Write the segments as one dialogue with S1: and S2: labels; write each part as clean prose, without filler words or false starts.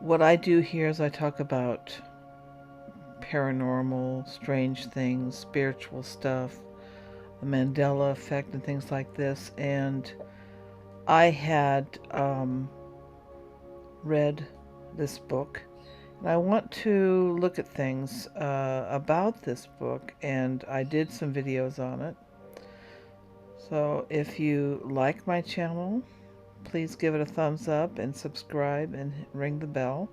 S1: What I do here is I talk about paranormal, strange things, spiritual stuff, the Mandela Effect and things like this. And I had read this book, and I want to look at things about this book, and I did some videos on it. So if you like my channel, please give it a thumbs up and subscribe and ring the bell.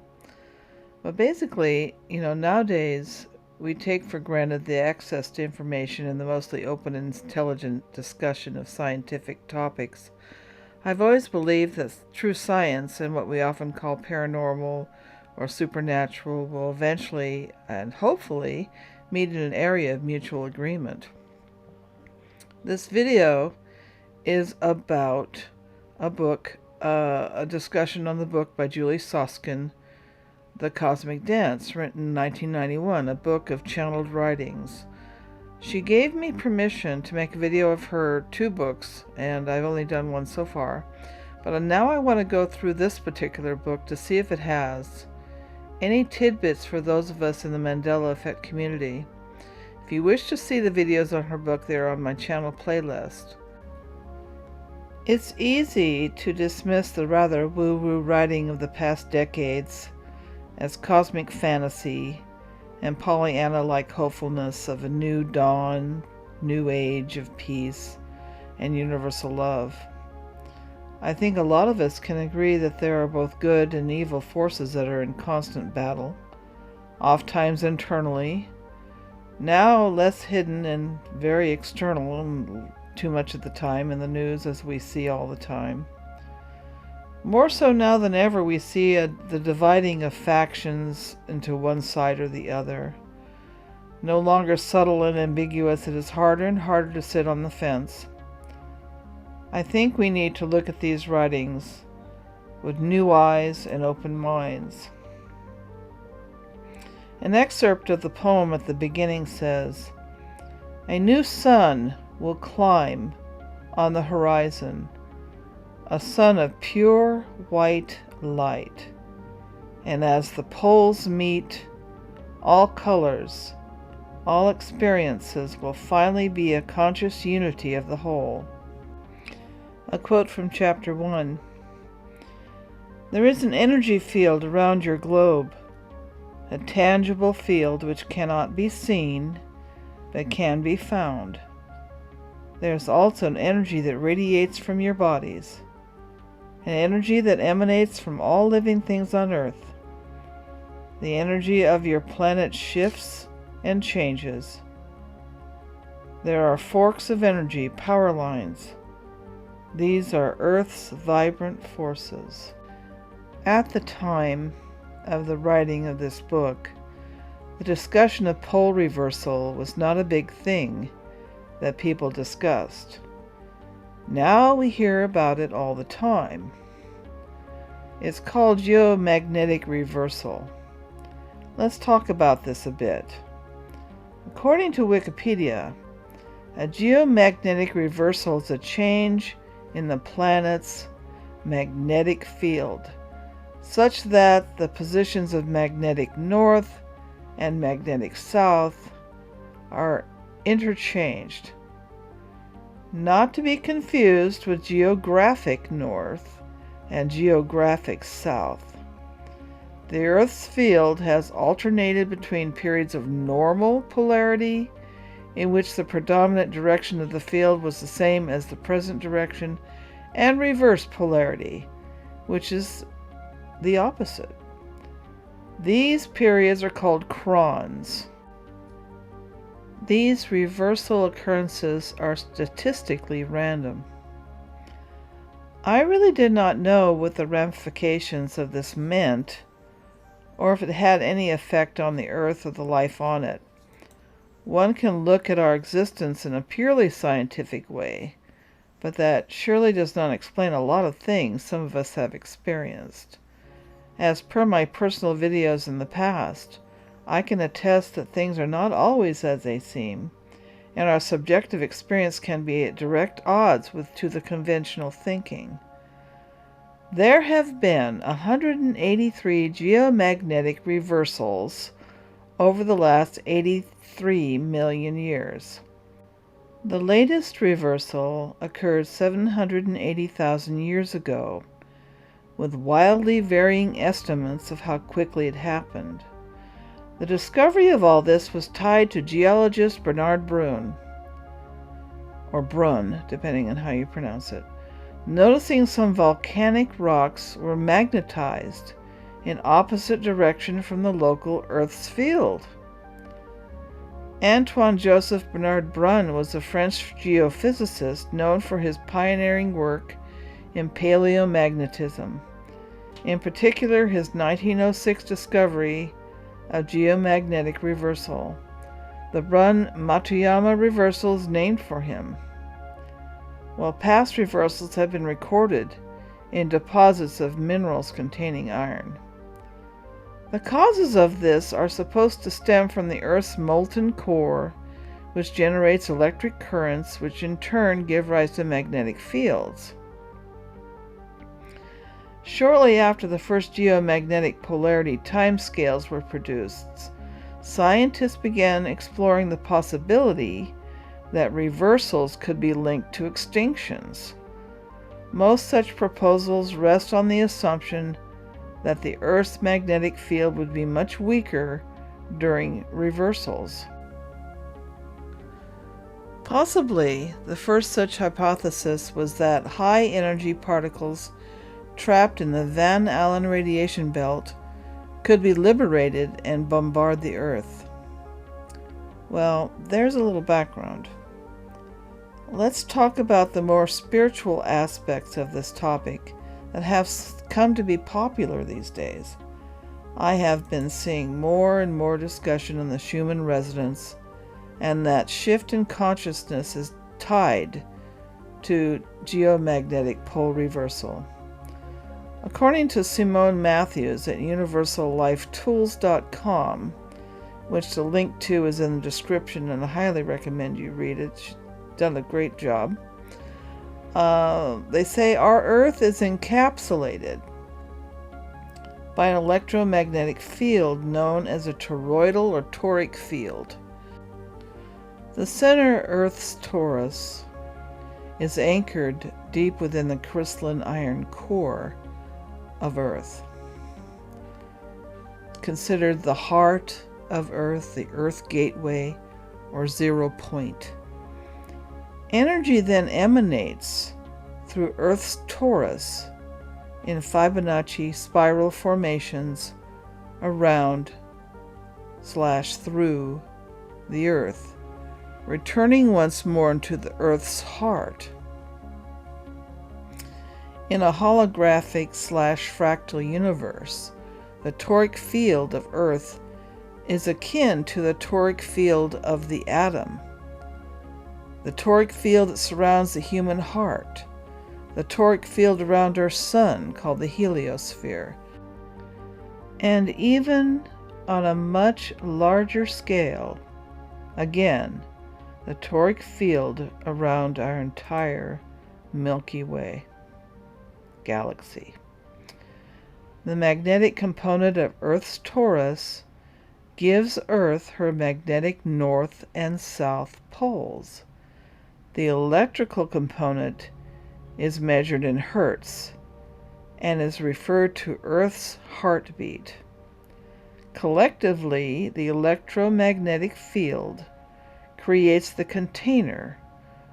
S1: But basically, nowadays we take for granted the access to information and the mostly open and intelligent discussion of scientific topics. I've always believed that true science and what we often call paranormal or supernatural will eventually and hopefully meet in an area of mutual agreement. This video is about a book, a discussion on the book by Julie Soskin, The Cosmic Dance, written in 1991, a book of channeled writings. She gave me permission to make a video of her 2 books, and I've only done one so far. But now I want to go through this particular book to see if it has any tidbits for those of us in the Mandela Effect community. If you wish to see the videos on her book, they are on my channel playlist. It's easy to dismiss the rather woo-woo writing of the past decades as cosmic fantasy and Pollyanna-like hopefulness of a new dawn, new age of peace and universal love. I think a lot of us can agree that there are both good and evil forces that are in constant battle, oftentimes internally, now less hidden and very external, and too much of the time in the news, as we see all the time. More so now than ever, we see the dividing of factions into one side or the other. No longer subtle and ambiguous, it is harder and harder to sit on the fence. I think we need to look at these writings with new eyes and open minds. An excerpt of the poem at the beginning says, "A new sun will climb on the horizon, a sun of pure white light, and as the poles meet, all colors, all experiences will finally be a conscious unity of the whole." A quote from Chapter 1. There is an energy field around your globe, a tangible field which cannot be seen, but can be found. There is also an energy that radiates from your bodies, an energy that emanates from all living things on Earth. The energy of your planet shifts and changes. There are forks of energy, power lines. These are Earth's vibrant forces. At the time of the writing of this book, the discussion of pole reversal was not a big thing that people discussed. Now we hear about it all the time. It's called Geomagnetic Reversal. Let's talk about this a bit. According to Wikipedia, a geomagnetic reversal is a change in the planet's magnetic field, such that the positions of magnetic north and magnetic south are interchanged, not to be confused with geographic north and geographic south. The Earth's field has alternated between periods of normal polarity, in which the predominant direction of the field was the same as the present direction, and reverse polarity, which is the opposite. These periods are called crons. These reversal occurrences are statistically random. I really did not know what the ramifications of this meant, or if it had any effect on the Earth or the life on it. One can look at our existence in a purely scientific way, but that surely does not explain a lot of things some of us have experienced. As per my personal videos in the past, I can attest that things are not always as they seem, and our subjective experience can be at direct odds to the conventional thinking. There have been 183 geomagnetic reversals over the last 83 million years. The latest reversal occurred 780,000 years ago, with wildly varying estimates of how quickly it happened. The discovery of all this was tied to geologist Bernard Brun, or Brun, depending on how you pronounce it, noticing some volcanic rocks were magnetized in opposite direction from the local Earth's field. Antoine-Joseph Bernard Brun was a French geophysicist known for his pioneering work in paleomagnetism, in particular his 1906 discovery of geomagnetic reversal. The Brun-Matuyama reversal is named for him, while past reversals have been recorded in deposits of minerals containing iron. The causes of this are supposed to stem from the Earth's molten core, which generates electric currents, which in turn give rise to magnetic fields. Shortly after the first geomagnetic polarity timescales were produced, scientists began exploring the possibility that reversals could be linked to extinctions. Most such proposals rest on the assumption that the Earth's magnetic field would be much weaker during reversals. Possibly, the first such hypothesis was that high-energy particles trapped in the Van Allen radiation belt could be liberated and bombard the Earth. Well, there's a little background. Let's talk about the more spiritual aspects of this topic that have come to be popular these days. I have been seeing more and more discussion on the Schumann Resonance, and that shift in consciousness is tied to geomagnetic pole reversal. According to Simone Matthews at UniversalLifeTools.com, which the link to is in the description, and I highly recommend you read it. She's done a great job. They say our Earth is encapsulated by an electromagnetic field known as a toroidal or toric field. The center Earth's torus is anchored deep within the crystalline iron core of Earth. Considered the heart of Earth, the Earth gateway, or 0 point. Energy then emanates through Earth's torus in Fibonacci spiral formations around/through the Earth, returning once more into the Earth's heart. In a holographic/fractal universe, the toric field of Earth is akin to the toric field of the atom, the toric field that surrounds the human heart, the toric field around our sun called the heliosphere, and even on a much larger scale, again, the toric field around our entire Milky Way galaxy. The magnetic component of Earth's torus gives Earth her magnetic north and south poles. The electrical component is measured in hertz and is referred to Earth's heartbeat. Collectively, the electromagnetic field creates the container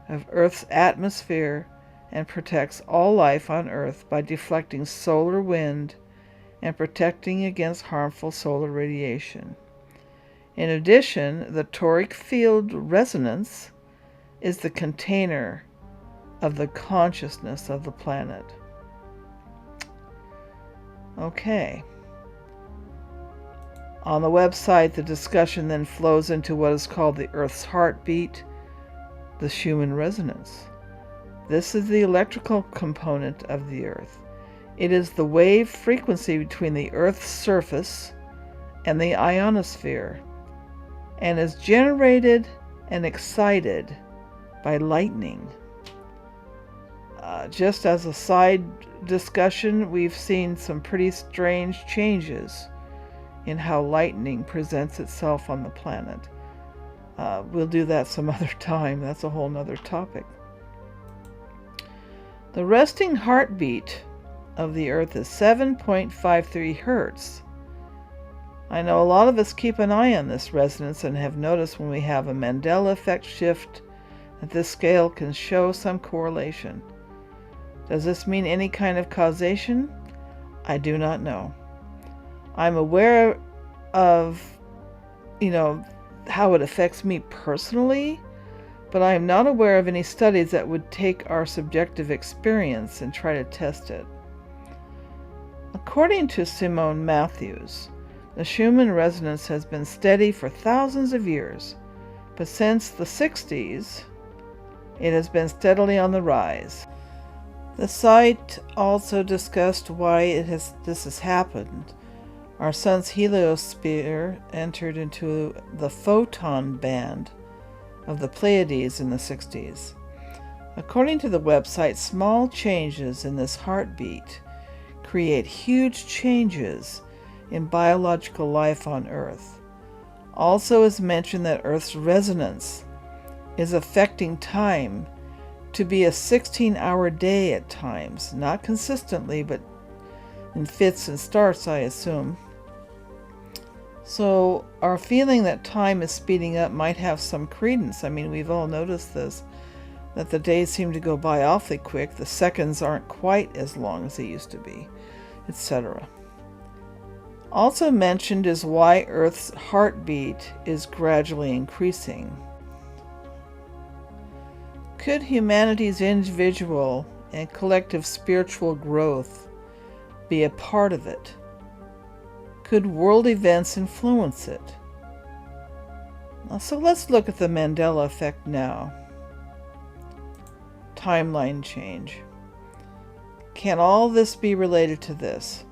S1: of Earth's atmosphere and protects all life on Earth by deflecting solar wind and protecting against harmful solar radiation. In addition, the toric field resonance is the container of the consciousness of the planet. Okay. On the website, the discussion then flows into what is called the Earth's heartbeat, the Schumann Resonance. This is the electrical component of the Earth. It is the wave frequency between the Earth's surface and the ionosphere, and is generated and excited by lightning. Just as a side discussion, we've seen some pretty strange changes in how lightning presents itself on the planet. We'll do that some other time. That's a whole nother topic. The resting heartbeat of the Earth is 7.53 hertz. I know a lot of us keep an eye on this resonance and have noticed when we have a Mandela Effect shift that this scale can show some correlation. Does this mean any kind of causation? I do not know. I'm aware of, how it affects me personally, but I am not aware of any studies that would take our subjective experience and try to test it. According to Simone Matthews, the Schumann Resonance has been steady for thousands of years, but since the 60s, it has been steadily on the rise. The site also discussed why this has happened. Our sun's heliosphere entered into the photon band of the Pleiades in the 60s. According to the website, small changes in this heartbeat create huge changes in biological life on Earth. Also is mentioned that Earth's resonance is affecting time to be a 16-hour day at times, not consistently, but in fits and starts, I assume. So our feeling that time is speeding up might have some credence. I mean, we've all noticed this, that the days seem to go by awfully quick, the seconds aren't quite as long as they used to be, etc. Also mentioned is why Earth's heartbeat is gradually increasing. Could humanity's individual and collective spiritual growth be a part of it? Could world events influence it? So let's look at the Mandela Effect now. Timeline change. Can all this be related to this?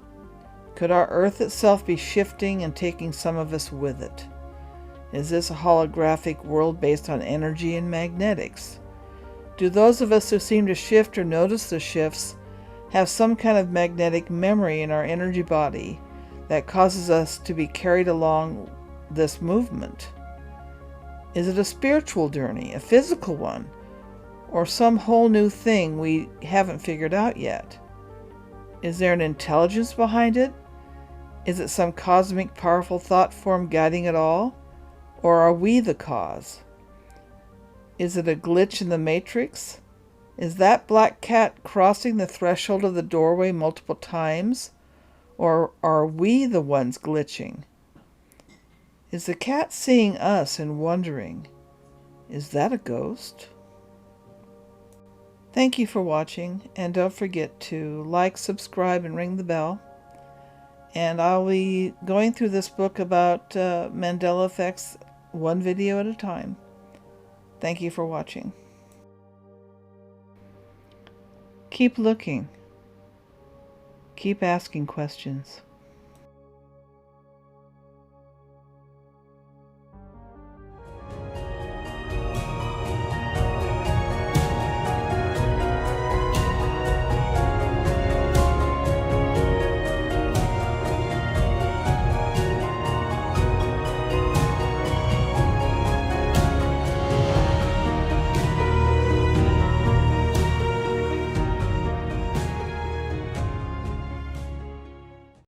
S1: Could our Earth itself be shifting and taking some of us with it? Is this a holographic world based on energy and magnetics? Do those of us who seem to shift or notice the shifts have some kind of magnetic memory in our energy body that causes us to be carried along this movement? Is it a spiritual journey, a physical one, or some whole new thing we haven't figured out yet? Is there an intelligence behind it? Is it some cosmic powerful thought form guiding it all? Or are we the cause? Is it a glitch in the matrix? Is that black cat crossing the threshold of the doorway multiple times? Or are we the ones glitching? Is the cat seeing us and wondering, is that a ghost? Thank you for watching, and don't forget to like, subscribe, and ring the bell. And I'll be going through this book about Mandela Effects one video at a time. Thank you for watching. Keep looking. Keep asking questions.